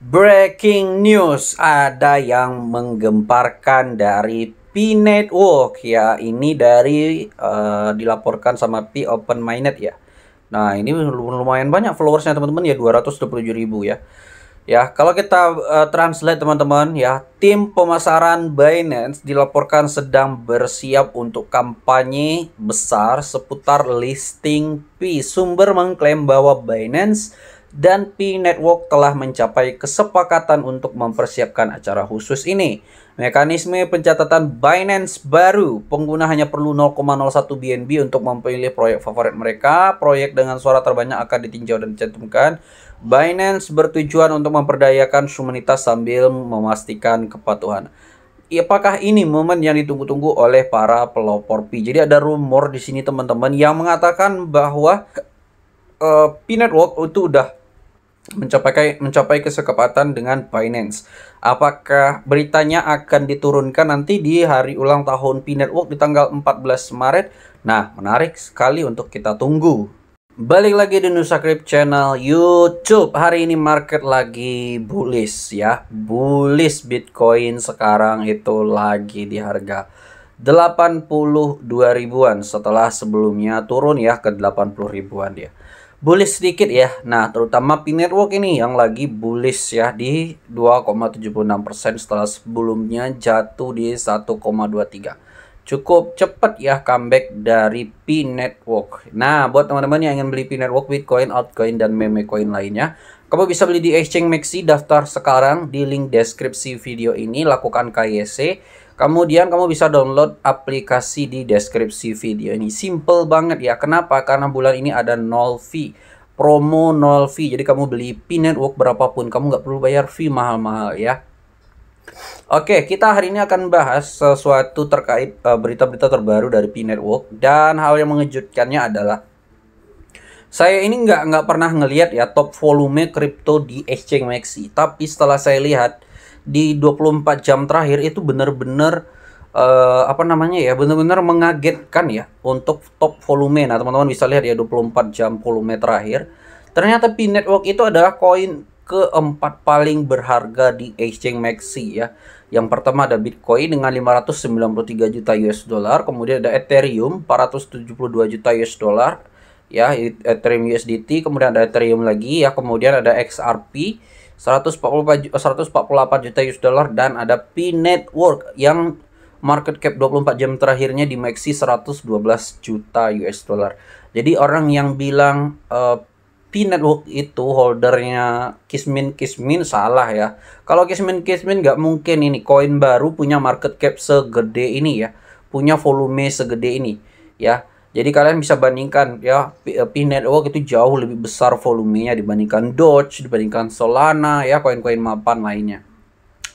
Breaking news, ada yang menggemparkan dari P Network ya. Ini dari dilaporkan sama P Open Mainnet ya. Nah, ini lumayan banyak followersnya teman-teman ya, 227.000 ya. Ya, kalau kita translate teman-teman ya, tim pemasaran Binance dilaporkan sedang bersiap untuk kampanye besar seputar listing P. Sumber mengklaim bahwa Binance dan P Network telah mencapai kesepakatan untuk mempersiapkan acara khusus ini. Mekanisme pencatatan Binance baru, pengguna hanya perlu 0,01 BNB untuk memilih proyek favorit mereka. Proyek dengan suara terbanyak akan ditinjau dan dicantumkan. Binance bertujuan untuk memperdayakan komunitas sambil memastikan kepatuhan. Apakah ini momen yang ditunggu-tunggu oleh para pelopor P? Jadi ada rumor di sini teman-teman yang mengatakan bahwa P Network itu udah mencapai kesepakatan dengan Binance. Apakah beritanya akan diturunkan nanti di hari ulang tahun P Network di tanggal 14 Maret? Nah, menarik sekali untuk kita tunggu. Balik lagi di Nusa Crypto Channel YouTube. Hari ini market lagi bullish ya. Bullish Bitcoin sekarang itu lagi di harga 82 ribuan setelah sebelumnya turun ya ke 80 ribuan dia. Bullish sedikit ya. Nah, terutama P Network ini yang lagi bullish ya di 2,76% setelah sebelumnya jatuh di 1,23. Cukup cepat ya comeback dari P Network. Nah, buat teman-teman yang ingin beli P Network, Bitcoin, altcoin, dan meme coin lainnya, kamu bisa beli di Exchange Maxi. Daftar sekarang di link deskripsi video ini. Lakukan KYC. Kemudian kamu bisa download aplikasi di deskripsi video ini. Simple banget ya. Kenapa? Karena bulan ini ada 0 fee. Promo 0 fee. Jadi kamu beli P Network berapapun, kamu nggak perlu bayar fee mahal-mahal ya. Oke, kita hari ini akan bahas sesuatu terkait berita-berita terbaru dari P Network. Dan hal yang mengejutkannya adalah saya ini nggak pernah ngelihat ya top volume kripto di Exchange Maxi. Tapi setelah saya lihat di 24 jam terakhir itu benar-benar benar-benar mengagetkan ya untuk top volume. Nah, teman-teman bisa lihat ya 24 jam volume terakhir. Ternyata P Network itu adalah koin keempat paling berharga di Exchange Maxi ya. Yang pertama ada Bitcoin dengan 593 juta US dollar, kemudian ada Ethereum 472 juta US dollar ya, Ethereum USDT, kemudian ada Ethereum lagi ya, kemudian ada XRP 148 juta US dollar, dan ada P Network yang market cap 24 jam terakhirnya di Maxi 112 juta US dollar. Jadi orang yang bilang P Network itu holdernya Kismin salah ya. Kalau Kismin nggak mungkin ini koin baru punya market cap segede ini ya, punya volume segede ini ya. Jadi kalian bisa bandingkan ya, P Network itu jauh lebih besar volumenya dibandingkan Doge, dibandingkan Solana ya, koin-koin mapan lainnya.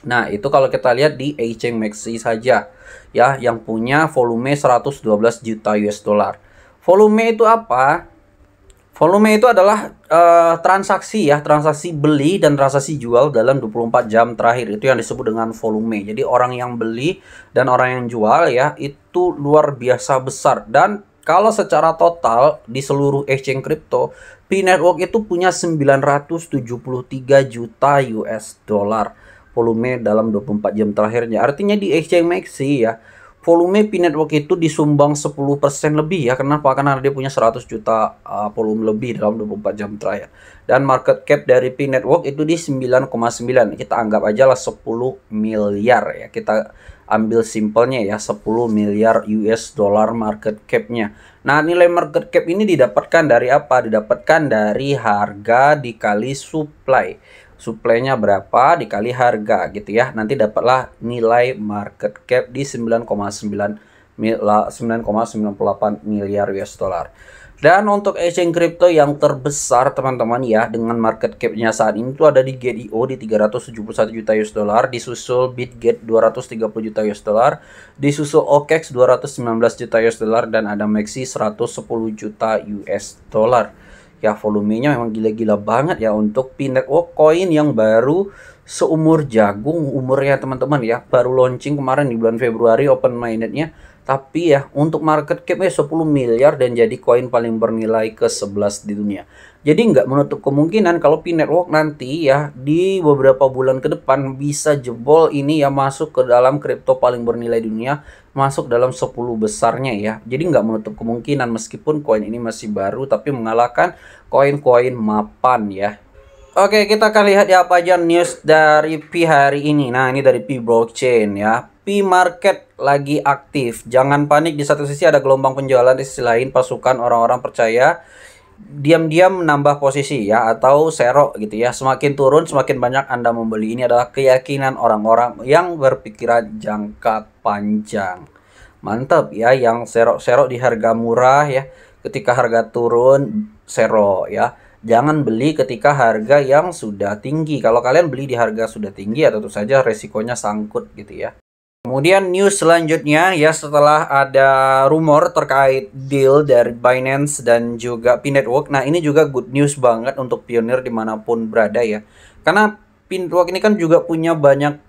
Nah, itu kalau kita lihat di Exchange Maxi saja ya, yang punya volume 112 juta US dollar. Volume itu apa? Volume itu adalah transaksi ya, transaksi beli dan transaksi jual dalam 24 jam terakhir. Itu yang disebut dengan volume. Jadi orang yang beli dan orang yang jual ya, itu luar biasa besar. Dan kalau secara total di seluruh exchange crypto, P Network itu punya 973 juta US dollar volume dalam 24 jam terakhirnya. Artinya di Exchange Maxi ya, volume P Network itu disumbang 10% lebih ya. Kenapa? Karena dia punya 100 juta volume lebih dalam 24 jam terakhir. Dan market cap dari P Network itu di 9,9. Kita anggap aja lah 10 miliar ya. Kita ambil simpelnya ya, 10 miliar US dollar market capnya. Nah, nilai market cap ini didapatkan dari apa? Didapatkan dari harga dikali supply. Supply-nya berapa dikali harga gitu ya. Nanti dapatlah nilai market cap di 9,98 miliar US dollar. Dan untuk exchange crypto yang terbesar teman-teman ya, dengan market cap-nya saat ini itu ada di Gate.io di 371 juta US dollar, disusul Bitget 230 juta US dollar, disusul OKEX 219 juta US dollar, dan ada Maxi 110 juta US dollar. Ya, volumenya memang gila-gila banget ya untuk P Network, koin yang baru seumur jagung umurnya teman-teman ya. Baru launching kemarin di bulan Februari open mainnetnya. Tapi ya untuk market capnya 10 miliar dan jadi koin paling bernilai ke-11 di dunia. Jadi nggak menutup kemungkinan kalau Pi Network nanti ya di beberapa bulan ke depan bisa jebol ini ya masuk ke dalam kripto paling bernilai dunia, masuk dalam 10 besarnya ya. Jadi nggak menutup kemungkinan meskipun koin ini masih baru tapi mengalahkan koin-koin mapan ya. Oke, kita akan lihat ya apa aja news dari Pi hari ini. Nah, ini dari Pi Blockchain ya. Pi Market lagi aktif. Jangan panik, di satu sisi ada gelombang penjualan, di sisi lain pasukan orang-orang percaya diam-diam menambah posisi ya atau serok gitu ya. Semakin turun semakin banyak Anda membeli. Ini adalah keyakinan orang-orang yang berpikiran jangka panjang. Mantap ya, yang serok-serok di harga murah ya. Ketika harga turun serok ya. Jangan beli ketika harga yang sudah tinggi. Kalau kalian beli di harga sudah tinggi ya tentu saja resikonya sangkut gitu ya. Kemudian news selanjutnya ya, setelah ada rumor terkait deal dari Binance dan juga Pi Network. Nah, ini juga good news banget untuk pionir dimanapun berada ya. Karena Pi Network ini kan juga punya banyak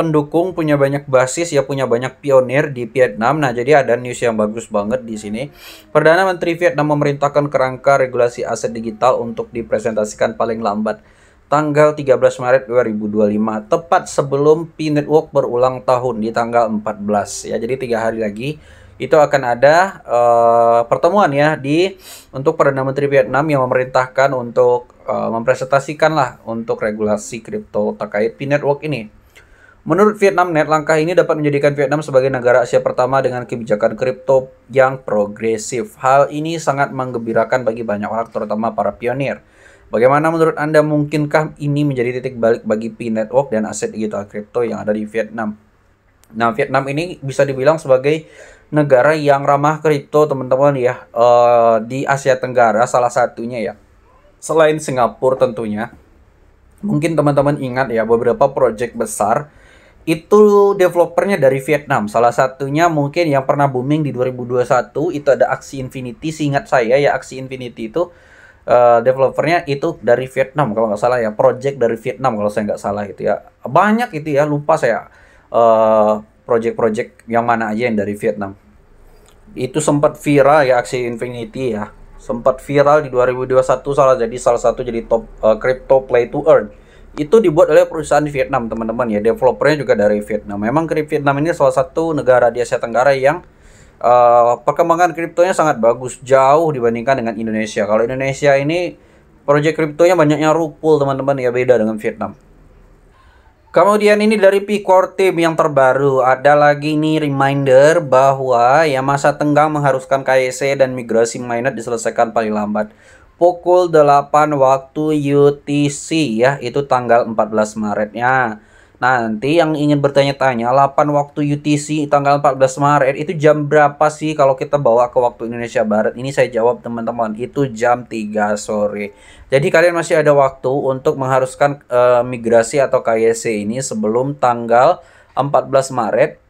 pendukung, punya banyak basis ya, punya banyak pionir di Vietnam. Nah, jadi ada news yang bagus banget di sini. Perdana Menteri Vietnam memerintahkan kerangka regulasi aset digital untuk dipresentasikan paling lambat tanggal 13 Maret 2025, tepat sebelum Pi Network berulang tahun di tanggal 14 ya. Jadi 3 hari lagi itu akan ada pertemuan ya untuk Perdana Menteri Vietnam yang memerintahkan untuk mempresentasikan lah untuk regulasi kripto terkait Pi Network ini. Menurut Vietnamnet, langkah ini dapat menjadikan Vietnam sebagai negara Asia pertama dengan kebijakan kripto yang progresif. Hal ini sangat menggembirakan bagi banyak orang, terutama para pionir. Bagaimana menurut Anda, mungkinkah ini menjadi titik balik bagi Pi Network dan aset digital kripto yang ada di Vietnam? Nah, Vietnam ini bisa dibilang sebagai negara yang ramah kripto, teman-teman ya, di Asia Tenggara salah satunya ya. Selain Singapura tentunya. Mungkin teman-teman ingat ya, beberapa project besar itu developernya dari Vietnam. Salah satunya mungkin yang pernah booming di 2021 itu ada Axie Infinity. Seingat saya ya, Axie Infinity itu developernya itu dari Vietnam kalau nggak salah ya, project dari Vietnam kalau saya nggak salah itu ya. Banyak itu ya, lupa saya project-project yang mana aja yang dari Vietnam. Itu sempat viral ya Axie Infinity ya, sempat viral di 2021, salah satu jadi top crypto play to earn. Itu dibuat oleh perusahaan di Vietnam, teman-teman ya. Developernya juga dari Vietnam. Memang Vietnam ini salah satu negara di Asia Tenggara yang perkembangan kriptonya sangat bagus, jauh dibandingkan dengan Indonesia. Kalau Indonesia ini proyek kriptonya banyaknya rupul, teman-teman ya, beda dengan Vietnam. Kemudian ini dari Pi Core Team yang terbaru, ada lagi nih reminder bahwa ya masa tenggang mengharuskan KYC dan migrasi mainnet diselesaikan paling lambat pukul 8 waktu UTC ya, itu tanggal 14 Maretnya. Nanti yang ingin bertanya-tanya, 8 waktu UTC tanggal 14 Maret itu jam berapa sih kalau kita bawa ke waktu Indonesia Barat? Ini saya jawab teman-teman, itu jam 3 sore. Jadi kalian masih ada waktu untuk mengharuskan migrasi atau KYC ini sebelum tanggal 14 Maret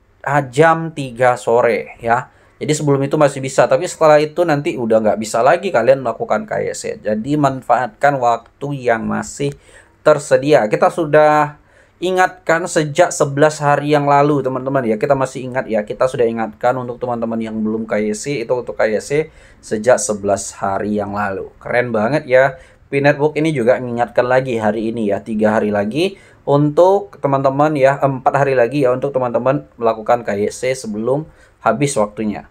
jam 3 sore ya. Jadi sebelum itu masih bisa, tapi setelah itu nanti udah nggak bisa lagi kalian melakukan KYC. Jadi manfaatkan waktu yang masih tersedia. Kita sudah ingatkan sejak 11 hari yang lalu, teman-teman ya. Kita masih ingat ya, kita sudah ingatkan untuk teman-teman yang belum KYC, itu untuk KYC sejak 11 hari yang lalu. Keren banget ya. Pi Network ini juga mengingatkan lagi hari ini ya, 3 hari lagi untuk teman-teman ya, 4 hari lagi ya untuk teman-teman melakukan KYC sebelum habis waktunya.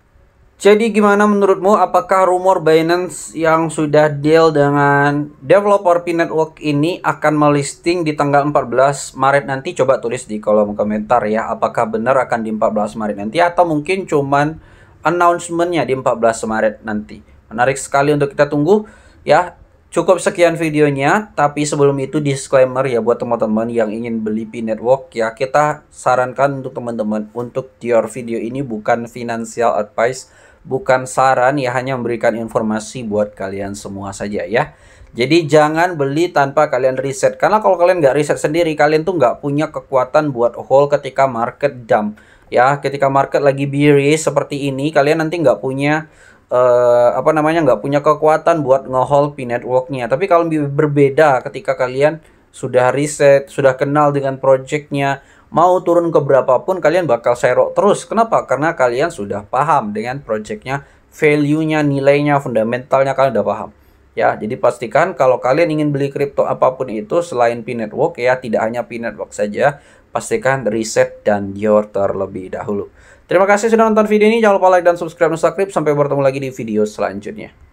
Jadi gimana menurutmu, apakah rumor Binance yang sudah deal dengan developer Pi Network ini akan melisting di tanggal 14 Maret nanti? Coba tulis di kolom komentar ya, apakah benar akan di 14 Maret nanti atau mungkin cuman announcementnya di 14 Maret nanti. Menarik sekali untuk kita tunggu ya. Cukup sekian videonya, tapi sebelum itu disclaimer ya buat teman-teman yang ingin beli Pi Network ya, kita sarankan untuk teman-teman untuk your video ini bukan financial advice, bukan saran ya, hanya memberikan informasi buat kalian semua saja ya. Jadi jangan beli tanpa kalian riset, karena kalau kalian nggak riset sendiri, kalian tuh nggak punya kekuatan buat hold ketika market dump ya. Ketika market lagi bearish seperti ini, kalian nanti nggak punya nggak punya kekuatan buat ngehold Pi Networknya. Tapi kalau berbeda ketika kalian sudah riset, sudah kenal dengan projectnya, mau turun ke berapapun kalian bakal serok terus. Kenapa? Karena kalian sudah paham dengan projectnya, value-nya, nilainya, fundamentalnya kalian udah paham. Ya, jadi pastikan kalau kalian ingin beli kripto apapun itu selain P-Network ya, tidak hanya P-Network saja, pastikan riset dan dior terlebih dahulu. Terima kasih sudah nonton video ini, jangan lupa like dan subscribe Nusakrip. Sampai bertemu lagi di video selanjutnya.